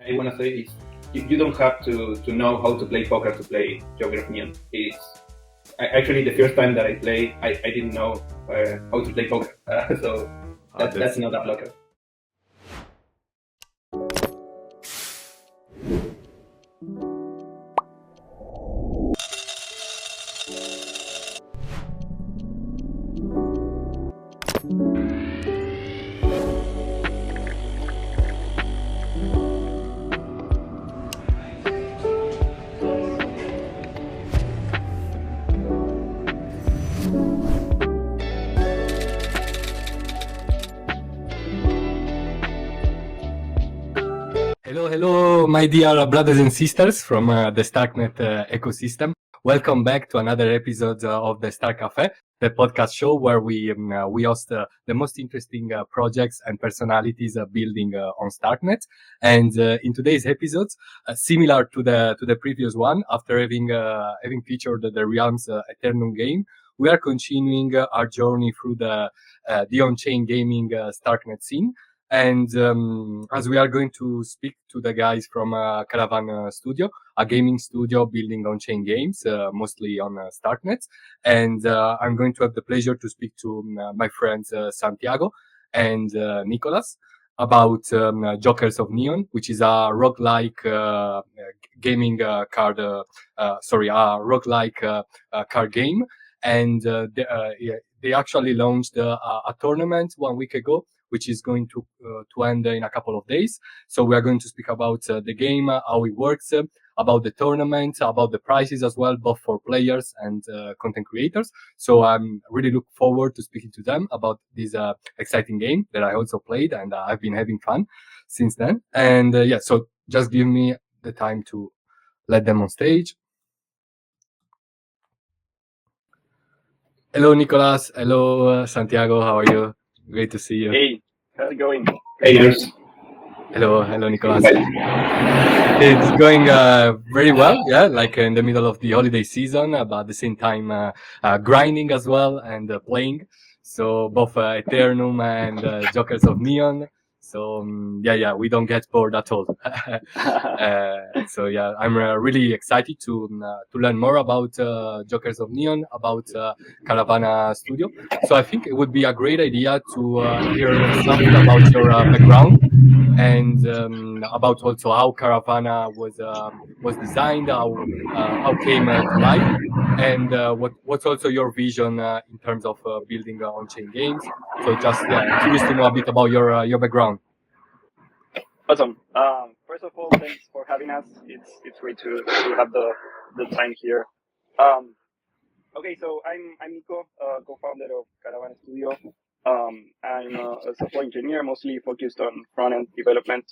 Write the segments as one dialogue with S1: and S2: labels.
S1: I want to say is you don't have to know how to play poker to play Joker of Neon. Actually the first time that I played, I didn't know how to play poker, so that's not a blocker.
S2: Hello, my dear brothers and sisters from the Starknet ecosystem. Welcome back to another episode of the Star Cafe, the podcast show where we host the most interesting projects and personalities building on Starknet. And in today's episodes, similar to the previous one, after having featured the Realms Eternum game, we are continuing our journey through the OnChain Gaming Starknet scene. And as we are going to speak to the guys from Caravan Studio, a gaming studio building OnChain Games, mostly on Starknet, and I'm going to have the pleasure to speak to my friends Santiago and Nicolas about Jokers of Neon, which is a roguelike gaming card, roguelike card game, and they actually launched a tournament 1 week ago, which is going to end in a couple of days. So we are going to speak about the game, how it works, about the tournament, about the prizes as well, both for players and content creators. So I'm really looking forward to speaking to them about this exciting game that I also played, and I've been having fun since then. And so just give me the time to let them on stage. Hello, Nicolas. Hello, Santiago. How are you? Great to see you.
S3: Hey, how's it going?
S1: Hey, guys.
S2: Hello, Nicolas. It's going very well, yeah, like in the middle of the holiday season, but at the same time grinding as well and playing. So both Eternum and Jokers of Neon. So we don't get bored at all. So yeah, I'm really excited to learn more about Jokers of Neon, about Caravana Studio. So I think it would be a great idea to hear something about your background and about also how Caravana was designed, how came to life, and what's also your vision in terms of building OnChain Games. So just curious to know a bit about your background.
S3: Awesome. First of all, thanks for having us. It's great to have the time here. Okay, so I'm Nico, co-founder of Caravan Studio. I'm a software engineer, mostly focused on front-end development.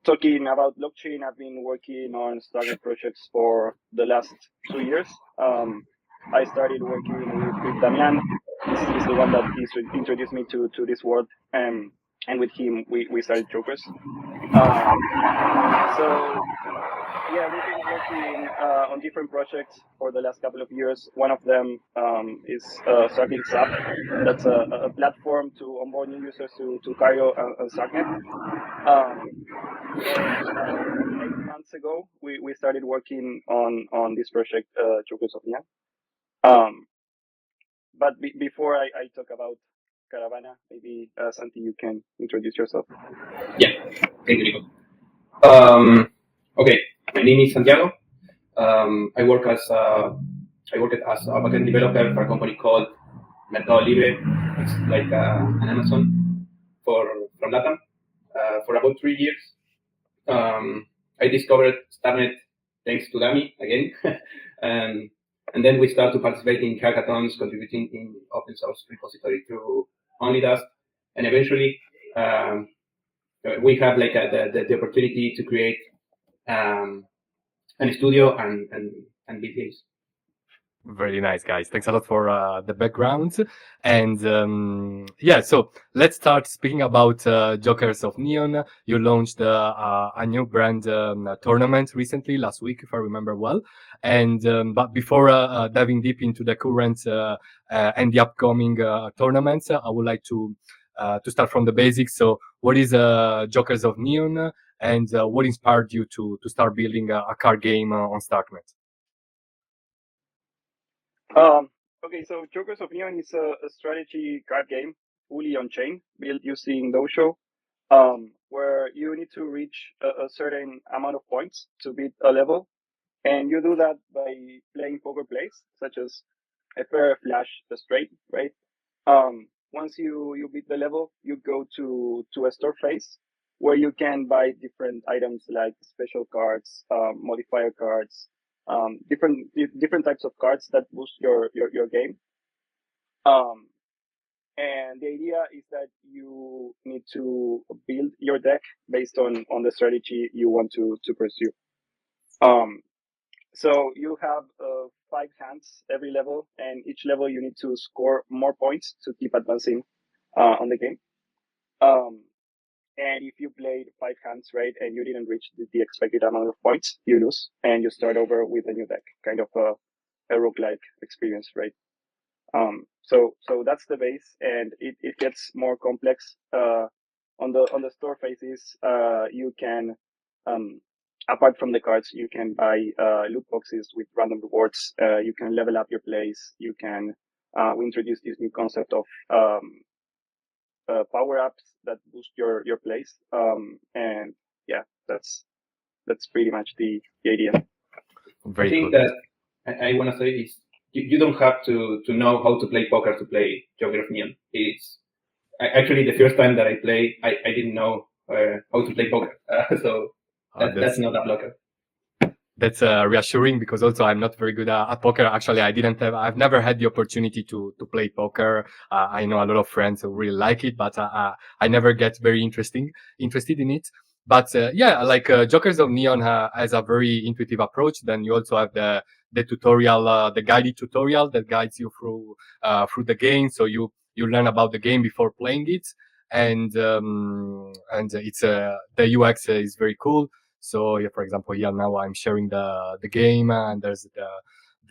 S3: Talking about blockchain, I've been working on Starknet projects for the last 2 years. I started working with Damian. He's the one that introduced me to this world. And with him, we started Jokers. We've been working on different projects for the last couple of years. One of them is Starknet App. That's a platform to onboard new users to Cairo and Starknet. 8 months ago, we started working on this project, Jokers of Neon. But before I talk about Caravana, maybe Santi, you can introduce yourself.
S1: Yeah, thank you, Nico. Okay, my name is Santiago. I worked as a backend developer for a company called Mercado Libre. It's like an Amazon from Latam. For about 3 years, I discovered Starknet thanks to Dami again, and then we started to participate in hackathons, contributing in open source repository through OnlyDust, and eventually we have like the opportunity to create a studio and build games.
S2: Very nice, guys. Thanks a lot for the background. And so let's start speaking about Jokers of Neon. You launched a new brand tournament recently, last week, if I remember well. And but before diving deep into the current and the upcoming tournaments, I would like to start from the basics. So what is Jokers of Neon? and what inspired you to start building a card game on Starknet?
S3: Okay, so Jokers of Neon is a strategy card game fully on chain, built using Dojo, where you need to reach a certain amount of points to beat a level. And you do that by playing poker plays, such as a pair, a flash, a straight, right? Once you beat the level, you go to a store phase where you can buy different items like special cards, modifier cards, different types of cards that boost your game. And the idea is that you need to build your deck based on the strategy you want to pursue. So you have 5 hands every level, and each level you need to score more points to keep advancing on the game. And if you played 5 hands, right, and you didn't reach the expected amount of points, you lose, and you start over with a new deck, kind of a roguelike experience, right? So that's the base, and it gets more complex. On the store phases, you can, apart from the cards, you can buy loot boxes with random rewards. You can level up your plays. You can we introduced this new concept of power ups that boost your plays. And yeah, that's pretty much the idea.
S2: Very
S1: I think
S2: cool.
S1: that I want to say is you don't have to know how to play poker to play Joker of Neon. It's actually the first time that I play, I didn't know how to play poker, so that's not a blocker.
S2: That's reassuring, because also I'm not very good at poker. Actually, I've never had the opportunity to play poker. I know a lot of friends who really like it, but I never get very interested in it. But yeah, like Jokers of Neon has a very intuitive approach. Then you also have the tutorial, the guided tutorial that guides you through the game. So you learn about the game before playing it, and it's the UX is very cool. So yeah, for example, here now I'm sharing the game, and there's the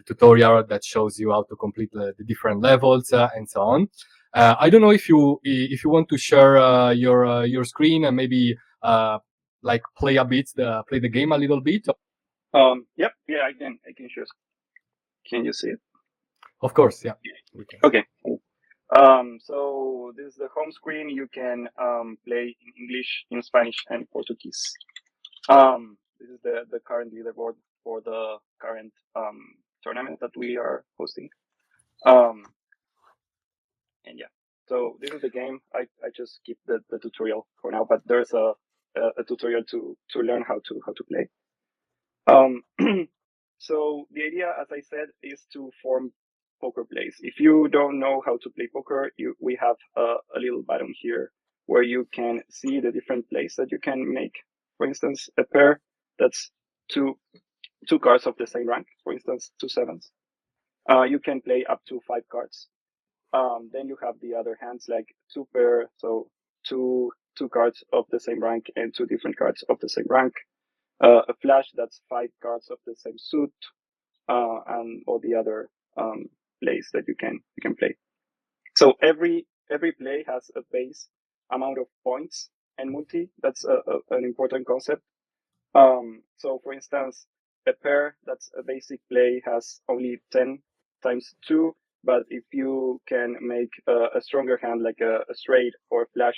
S2: tutorial that shows you how to complete the different levels and so on. I don't know if you want to share your screen and maybe like play the game a little bit.
S3: Yep, yeah, I can share. Can you see it?
S2: Of course, yeah.
S3: Okay. So this is the home screen. You can play in English, in Spanish, and Portuguese. This is the current leaderboard for the current tournament that we are hosting. And yeah, so this is the game. I just skip the tutorial for now, but there's a tutorial to learn how to play. So the idea, as I said, is to form poker plays. If you don't know how to play poker, we have a little button here where you can see the different plays that you can make. For instance, a pair, that's two cards of the same rank. For instance, 2 sevens. You can play up to 5 cards. Then you have the other hands, like 2 pair, so two cards of the same rank and 2 different cards of the same rank. A flash, that's 5 cards of the same suit, and all the other plays that you can play. So every play has a base amount of points and multi. That's an important concept. So for instance, a pair, that's a basic play, has only 10 times 2, but if you can make a stronger hand like a straight or a flash,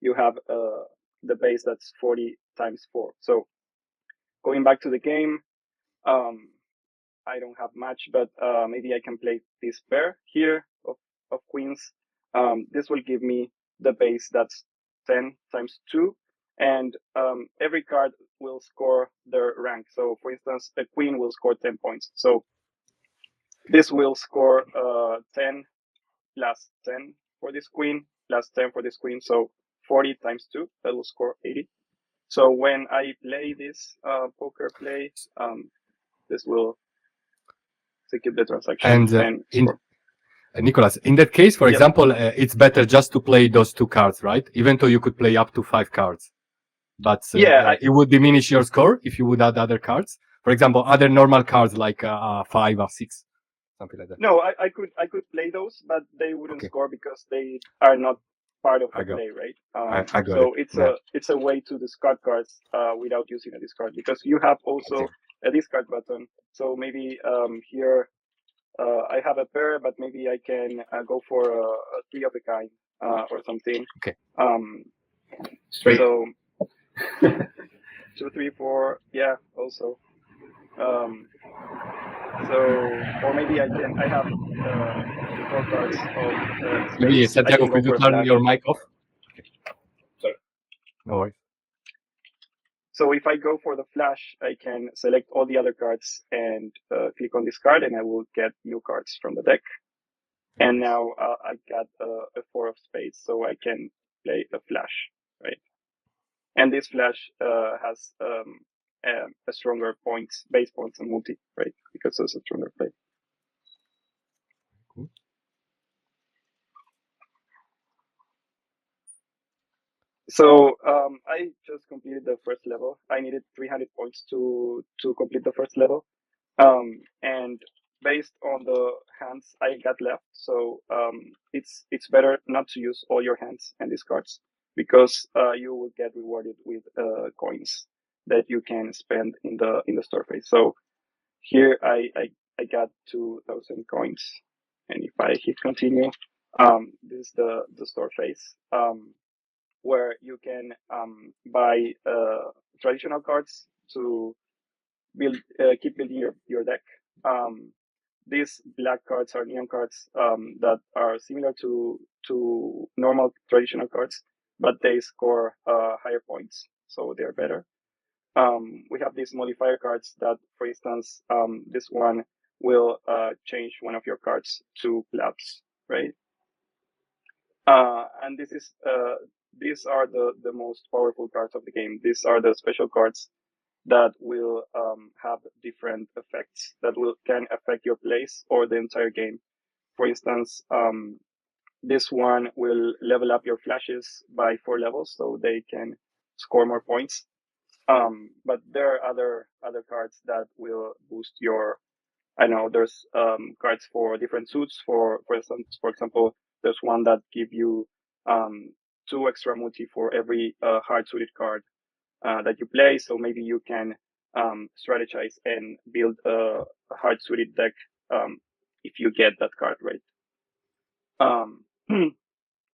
S3: you have the base that's 40 times 4. So going back to the game, I don't have much, but maybe I can play this pair here of queens. This will give me the base that's 10 times 2, and every card will score their rank. So for instance, a queen will score 10 points. So this will score 10 plus 10 for this queen, plus 10 for this queen. So 40 times 2, that will score 80. So when I play this poker play, this will execute the transaction and score.
S2: Nicolas, in that case, for example, it's better just to play those 2 cards, right? Even though you could play up to 5 cards. But it would diminish your score if you would add other cards. For example, other normal cards like 5 or 6, something like that.
S3: No, I could play those, but they wouldn't score because they are not part of
S2: I
S3: the
S2: got,
S3: play, right?
S2: I got it.
S3: So
S2: Yeah.
S3: it's a way to discard cards without using a discard, because you have also a discard button. So maybe here I have a pair, but maybe I can go for a three of a kind or something.
S2: Okay.
S1: Straight.
S3: So 2, 3, 4, yeah, also. So, or maybe I have 4 cards of
S2: Maybe
S3: spades. I
S2: Santiago,
S3: can go
S2: could you
S3: for a
S2: turn
S3: flash.
S2: your mic off?
S1: Sorry.
S2: No worries.
S3: So if I go for the flash, I can select all the other cards and click on this card, and I will get new cards from the deck. And now I got a 4 of spades, so I can play a flash, right? And this flash has a stronger points, base points, and multi, right? Because it's a stronger play.
S2: Cool.
S3: So I just completed the first level. I needed 300 points to complete the first level, and based on the hands I got left, so it's better not to use all your hands and these cards, because you will get rewarded with coins that you can spend in the store phase. So here I got 2,000 coins, and if I hit continue, this is the store phase. Where you can buy traditional cards to build, keep building your deck. These black cards are neon cards that are similar to normal traditional cards, but they score higher points, so they're better. We have these modifier cards that, for instance, this one will change one of your cards to plebs, right? And these are the most powerful cards of the game. These are the special cards that will have different effects that can affect your plays or the entire game. For instance, this one will level up your flashes by 4 levels, so they can score more points. But there are other cards that will boost your. I know there's cards for different suits. For instance, for example, there's one that give you 2 extra multi for every hard suited card that you play. So maybe you can strategize and build a hard suited deck if you get that card right.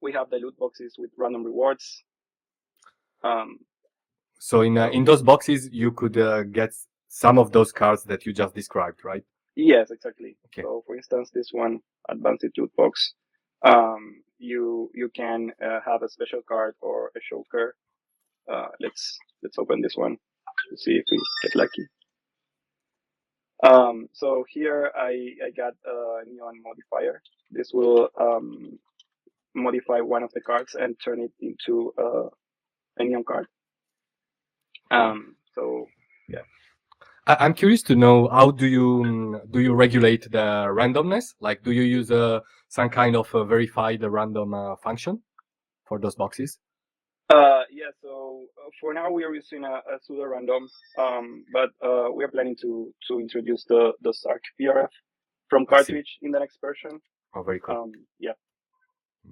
S3: We have the loot boxes with random rewards.
S2: So in those boxes, you could get some of those cards that you just described, right?
S3: Yes, exactly.
S2: Okay.
S3: So, for instance, this one advanced loot box, you can have a special card or a choker. Let's open this one to see if we get lucky. So here I got a neon modifier. This will modify one of the cards and turn it into a neon card. So yeah.
S2: I'm curious to know, how do you regulate the randomness? Like, do you use some kind of verified random function for those boxes?
S3: Yeah, so for now we are using a pseudo random, but we are planning to introduce the Sark PRF from
S2: I see.
S3: cartridge in the next version.
S2: Oh, very cool.
S3: Yeah.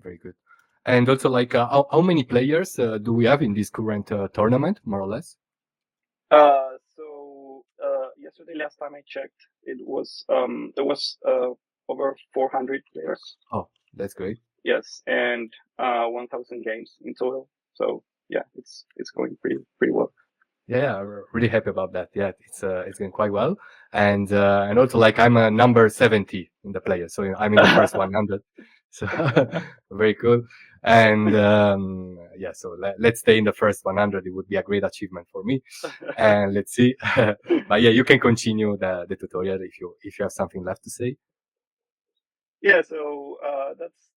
S2: Very good. And also, like, how many players do we have in this current tournament, more or less?
S3: So yesterday, last time I checked, it was there was over 400 players.
S2: Oh, that's great.
S3: Yes, and 1,000 games in total. So yeah, it's going pretty well.
S2: Yeah, we're really happy about that. Yeah, it's going quite well, and also, like, I'm a number 70 in the player, so I'm in the first 100. So very cool. And yeah, so let's stay in the first 100. It would be a great achievement for me. And let's see. But yeah, you can continue the tutorial if you have something left to say.
S3: Yeah, so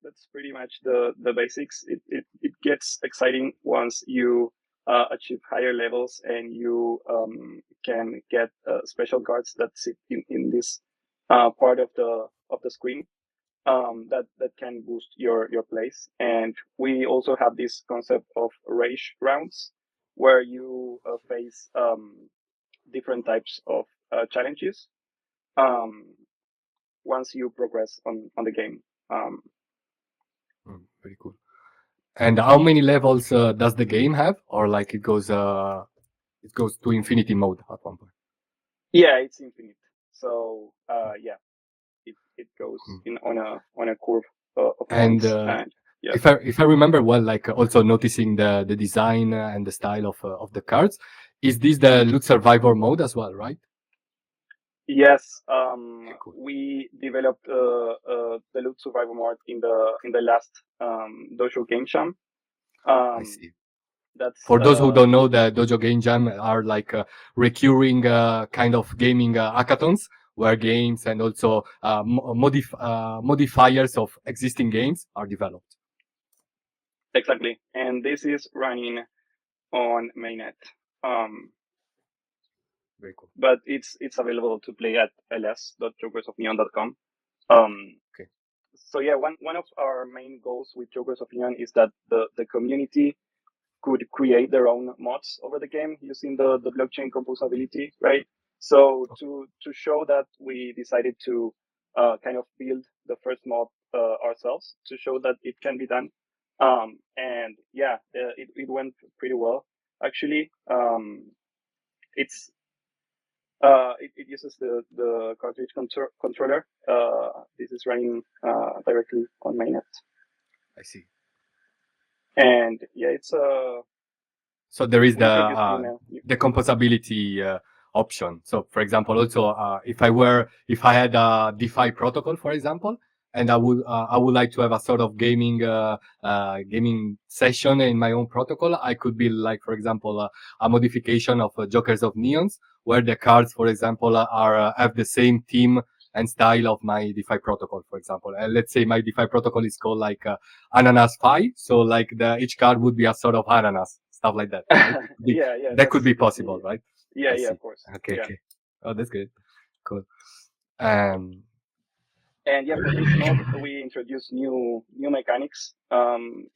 S3: that's pretty much the basics. It gets exciting once you achieve higher levels and you can get special cards that sit in this part of the screen that can boost your plays. And we also have this concept of rage rounds, where you face different types of challenges once you progress on the game.
S2: Very cool. And how many levels does the game have, or like it goes to infinity mode at one point?
S3: Yeah, it's infinite. So yeah, it goes
S2: Hmm.
S3: in on a curve of
S2: And
S3: points, and yeah.
S2: if I remember well, like also noticing the design and the style of the cards, is this the loot survivor mode as well, right?
S3: Yes,
S2: Okay, cool.
S3: we developed the loot survival mode in the last Dojo Game Jam.
S2: I
S3: Um,
S2: see.
S3: that's
S2: For those who don't know, the Dojo Game Jam are like recurring kind of gaming hackathons where games and also modifiers of existing games are developed.
S3: exactly, and this is running on mainnet. Um,
S2: Very cool.
S3: but it's available to play at ls.jokersofneon.com. Um,
S2: Okay.
S3: so yeah, one of our main goals with Jokers of Neon is that the community could create their own mods over the game using the blockchain composability, right? So to show that, we decided to kind of build the first mod ourselves to show that it can be done. And yeah, it went pretty well actually. It's it uses the cartridge controller. This is running directly on mainnet,
S2: I see.
S3: and yeah, it's
S2: So there is
S3: we introduced new now.
S2: the composability option. So for example, also if I had a DeFi protocol, for example, and I would like to have a sort of gaming session in my own protocol, I could be like, for example, a modification of Jokers of Neons, where the cards, for example, have the same theme and style of my DeFi protocol, for example. Let's say my DeFi protocol is called like Ananas Pie. So like each card would be a sort of ananas, stuff like that. Right?
S3: Yeah, yeah,
S2: That could be
S3: that's
S2: possible, right?
S3: yeah,
S2: I
S3: yeah,
S2: see.
S3: of course,
S2: Okay,
S3: yeah.
S2: okay. Oh, that's good. Cool. Um,
S3: And yeah, for this mod, we introduced new mechanics.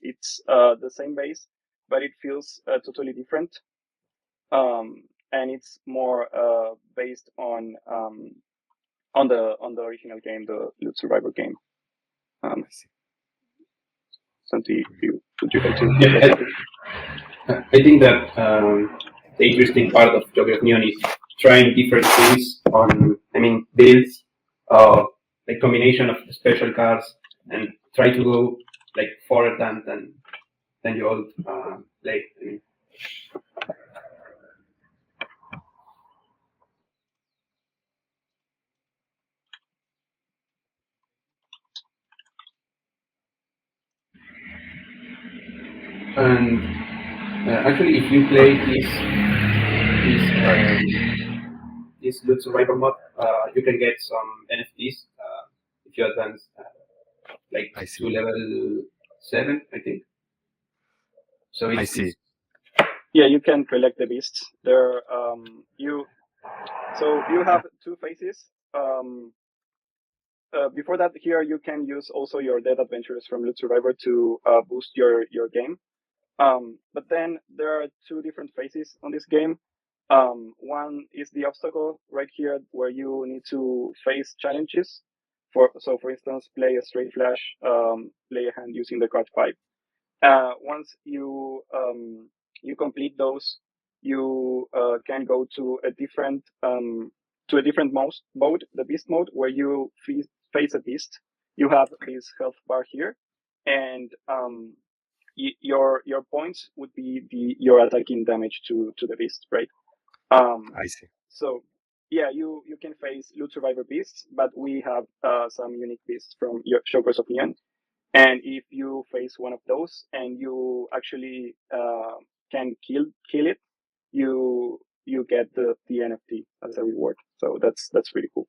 S3: It's the same base, but it feels totally different. And it's more based on the original game, the Loot Survivor game.
S2: I see.
S3: Something would you like to
S1: Yeah,
S3: say something?
S1: I think that the interesting part of Joker Neon is trying different things on, I mean, builds, like combination of special cards, and try to go like further than you old play. I mean, and actually, if you play this Loot Survivor mod, you can get some NFTs if you advance like
S2: I
S1: to
S2: see.
S1: level 7, I think. So
S2: I
S1: it's
S2: see.
S3: Yeah, you can collect the beasts. There, you have two phases. Before that, here you can use also your dead adventures from Loot Survivor to boost your game. But then there are two different phases on this game. One is the obstacle right here, where you need to face challenges. For instance, play a straight flash, play a hand using the card 5. Once you complete those, you can go to a different mode, the beast mode, where you face a beast. You have this health bar here, and your points would be your attacking damage to the beast, right? Um,
S2: I see.
S3: so yeah, you can face Loot Survivor beasts, but we have some unique beasts from your Showcase of Neon. And if you face one of those and you actually can kill it, you get the NFT as a reward. So that's pretty cool.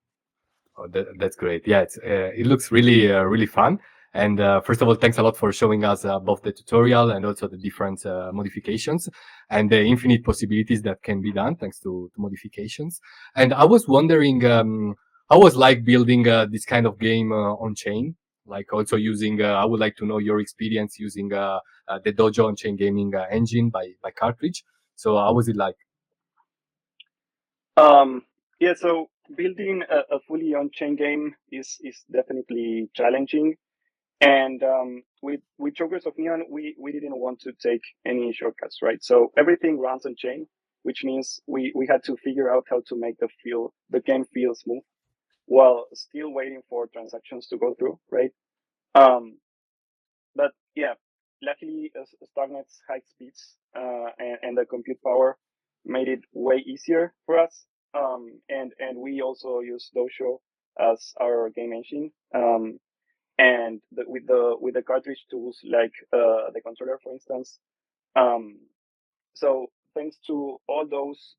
S2: Oh, that's great. Yeah, it looks really fun. And first of all, thanks a lot for showing us both the tutorial and also the different modifications and the infinite possibilities that can be done thanks to modifications. And I was wondering, how was like building this kind of game on chain? Like also using, I would like to know your experience using the Dojo on-chain gaming engine by Cartridge. So how was it like?
S3: Yeah, so building a fully on-chain game is definitely challenging. And with Jokers of Neon, we didn't want to take any shortcuts, right? So everything runs on chain, which means we had to figure out how to make the game feel smooth while still waiting for transactions to go through, right? Um, but yeah, luckily, Starknet's high speeds and the compute power made it way easier for us. And we also use Dojo as our game engine. And with the cartridge tools like the controller, for instance. Um, so thanks to all those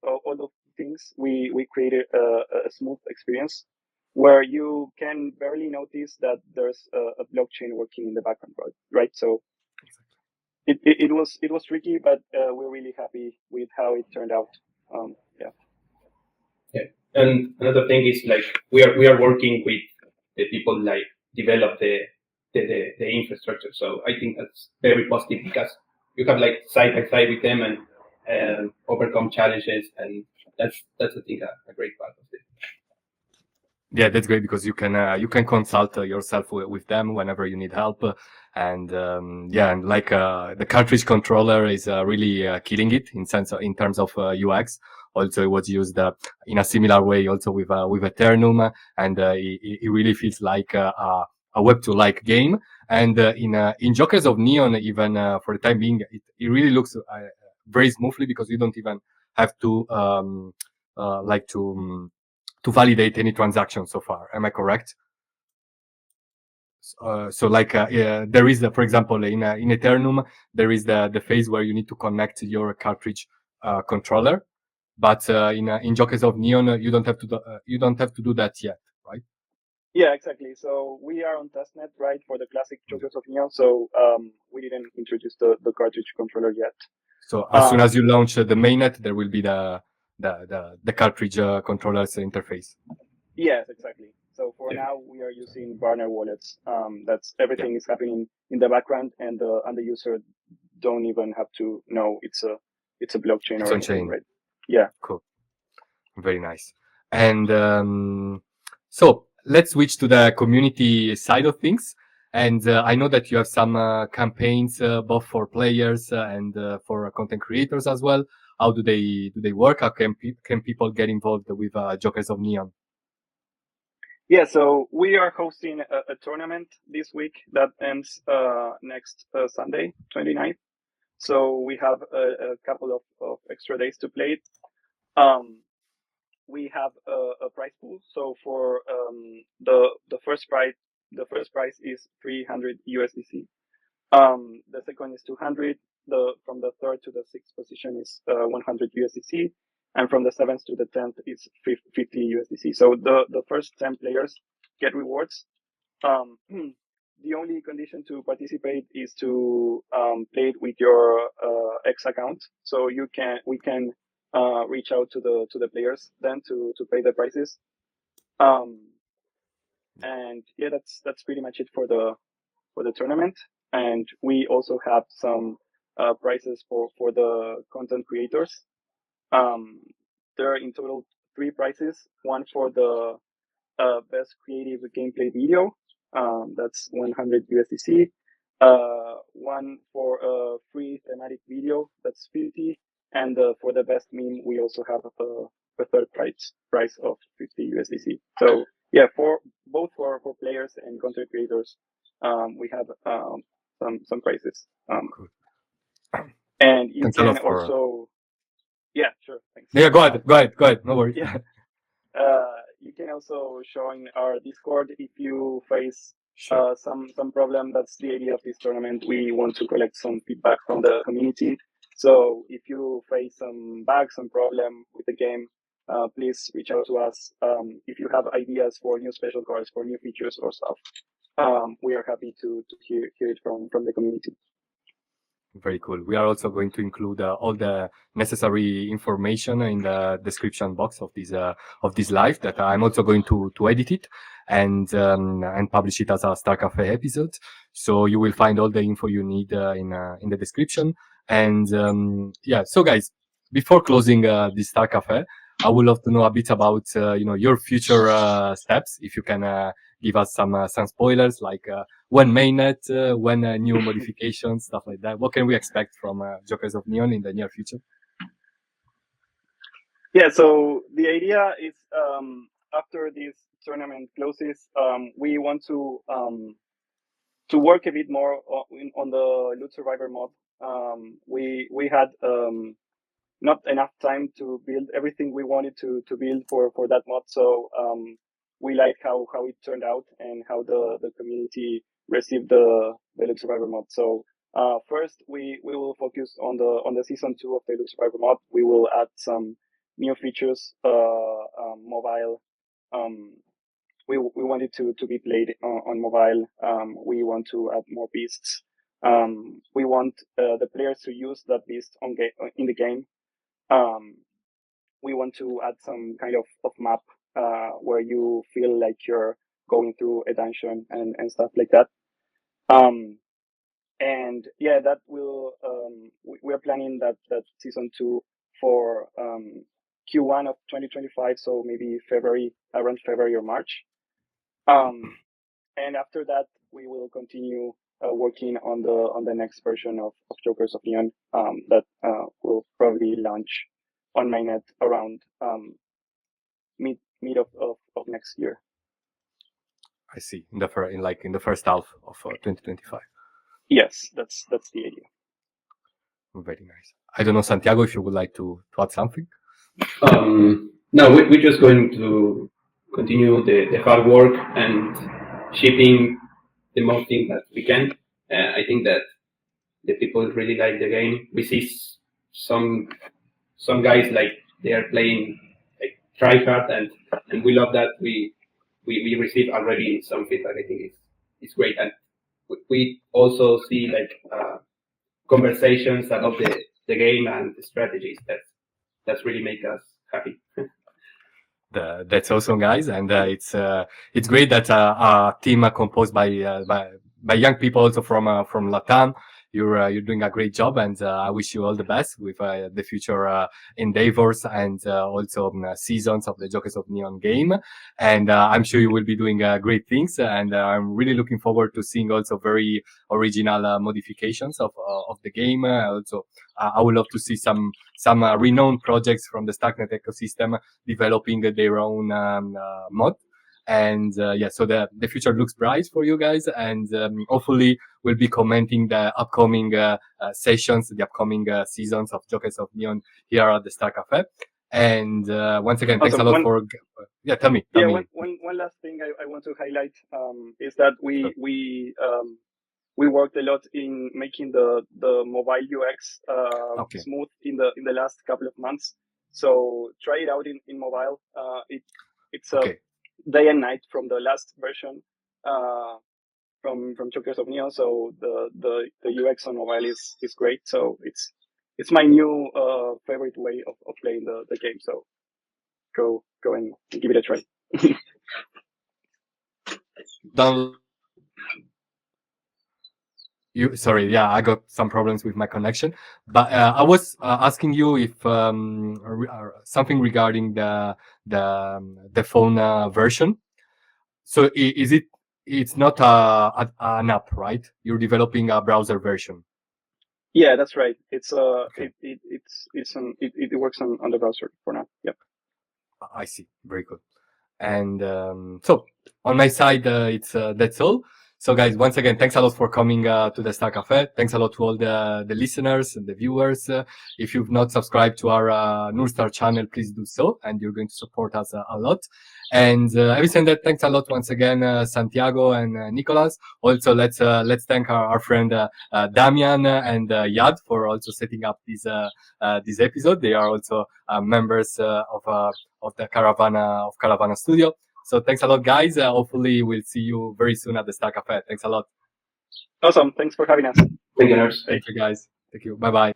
S3: things, we created a smooth experience where you can barely notice that there's a blockchain working in the background, right? So it was tricky, but we're really happy with how it turned out. Yeah.
S1: Yeah. And another thing is like we are working with the people like develop the infrastructure. So I think that's very positive because you have like side by side with them and overcome challenges, and that's I think a great part of it.
S2: Yeah, that's great because you can consult yourself with them whenever you need help, and and like the cartridge controller is really killing it in terms of UX. Also, it was used in a similar way also with Ethereum, and it really feels like a Web2-like game. And in Jokers of Neon, even for the time being, it really looks very smoothly because you don't even have to like to validate any transaction so far. Am I correct? So like there is for example in Ethereum there is the phase where you need to connect your cartridge controller, but in Jokers of Neon you don't have to do that yet, right?
S3: Yeah, exactly. So we are on testnet, right, for the classic Jokers of Neon. So we didn't introduce the cartridge controller yet.
S2: So as soon as you launch the mainnet, there will be the cartridge controller's interface.
S3: Yes, exactly. So for now, we are using burner wallets. That's everything is happening in the background, and the user don't even have to know it's a blockchain
S2: It's
S3: or
S2: on
S3: anything,
S2: chain.
S3: right? Yeah.
S2: Cool. Very nice. And so let's switch to the community side of things. And I know that you have some campaigns both for players and for content creators as well. How do they work? How can people get involved with Jokers of Neon?
S3: Yeah, so we are hosting a tournament this week that ends next Sunday, 29th. So we have a couple of extra days to play it. We have a prize pool. So for the first prize is 300 USDC. The second is 200. From the third to the sixth position is 100 USDC, and from the seventh to the 10th is 50 USDC. So the first 10 players get rewards. The only condition to participate is to play it with your X account. So we can reach out to the players then to pay the prices. And yeah, that's pretty much it for the tournament. And we also have some prizes for the content creators. There are in total 3 prizes. One for the best creative gameplay video. That's 100 USDC. One for a free thematic video. That's 50. And for the best meme, we also have a third price of 50 USDC. So yeah, for both for players and content creators, we have some prices. And you
S2: Thanks a
S3: can
S2: lot for.
S3: also, yeah, sure, thanks.
S2: Yeah, go ahead. No worries.
S3: Yeah. You can also join our Discord if you face
S2: Sure.
S3: some problem. That's the idea of this tournament. We want to collect some feedback from the community. So if you face some bugs, some problem with the game, please reach out to us. If you have ideas for new special cards, for new features or stuff, we are happy to hear it from the community.
S2: Very cool. We are also going to include all the necessary information in the description box of this live. That I'm also going to edit it and publish it as a Star Cafe episode. So you will find all the info you need in the description. And so guys, before closing this Star Cafe, I would love to know a bit about your future steps. If you can give us some spoilers, like when mainnet, when new modifications, stuff like that. What can we expect from Jokers of Neon in the near future?
S3: Yeah, so the idea is after this tournament closes, we want to work a bit more on the Loot Survivor mod. We had not enough time to build everything we wanted to build for that mod, so we like how it turned out and how the community received the Loot Survivor mod. So first we will focus on the season 2 of the Loot Survivor mod. We will add some new features, mobile. We want it to be played on mobile. We want to add more beasts. We want the players to use that beast in the game. We want to add some kind of map where you feel like you're going through a dungeon and stuff like that. And yeah, that will we are planning that season 2 for Q1 of 2025, so maybe around February or March. And after that, we will continue working on the next version of Jokers of Neon that will probably launch on mainnet around mid of next year.
S2: I see. In the first half of 2025.
S3: Yes, that's the idea.
S2: Very nice. I don't know, Santiago, if you would like to add something.
S1: No, we're just going to continue the hard work and shipping the most things that we can. I think that the people really like the game. We see some guys like they are playing like try hard, and we love that. We receive already some feedback. I think it's great, and we also see like conversations about the game and the strategies that's really make us happy.
S2: That's awesome, guys, and it's great that a team composed by young people also from Latam. You're doing a great job, and I wish you all the best with the future endeavors and also seasons of the Jokers of Neon game. And I'm sure you will be doing great things, and I'm really looking forward to seeing also very original modifications of the game. Also, I would love to see some renowned projects from the Starknet ecosystem developing their own mod. And so the future looks bright for you guys, and hopefully we'll be commenting the upcoming sessions, the upcoming seasons of Jokers of Neon here at the Star Cafe. And once again, thanks a lot for. Yeah, tell me.
S3: One last thing I want to highlight is that we worked a lot in making the mobile UX smooth in the last couple of months. So try it out in mobile. It's day and night from the last version from Jokers of Neon. So the UX on mobile is great. So it's my new favorite way of playing the game. So go and give it a try.
S2: Sorry, I got some problems with my connection, but I was asking you if something regarding the phone version. So is it? It's not an app, right? You're developing a browser version.
S3: Yeah, that's right. It's it works on the browser for now. Yep.
S2: I see. Very good. And so on my side, it's that's all. So guys, once again, thanks a lot for coming to the Star Cafe. Thanks a lot to all the listeners and the viewers. If you've not subscribed to our Nurstar channel, please do so, and you're going to support us a lot. And having said that, thanks a lot once again, Santiago and Nicolas. Also, let's thank our friend Damian and Yad for also setting up this episode. They are also members of the Caravana Studio. So thanks a lot, guys. Hopefully we'll see you very soon at the Star Cafe. Thanks a lot.
S3: Awesome. Thanks for having us.
S1: Thank you.
S2: Thank you, guys. Thank you. Bye-bye.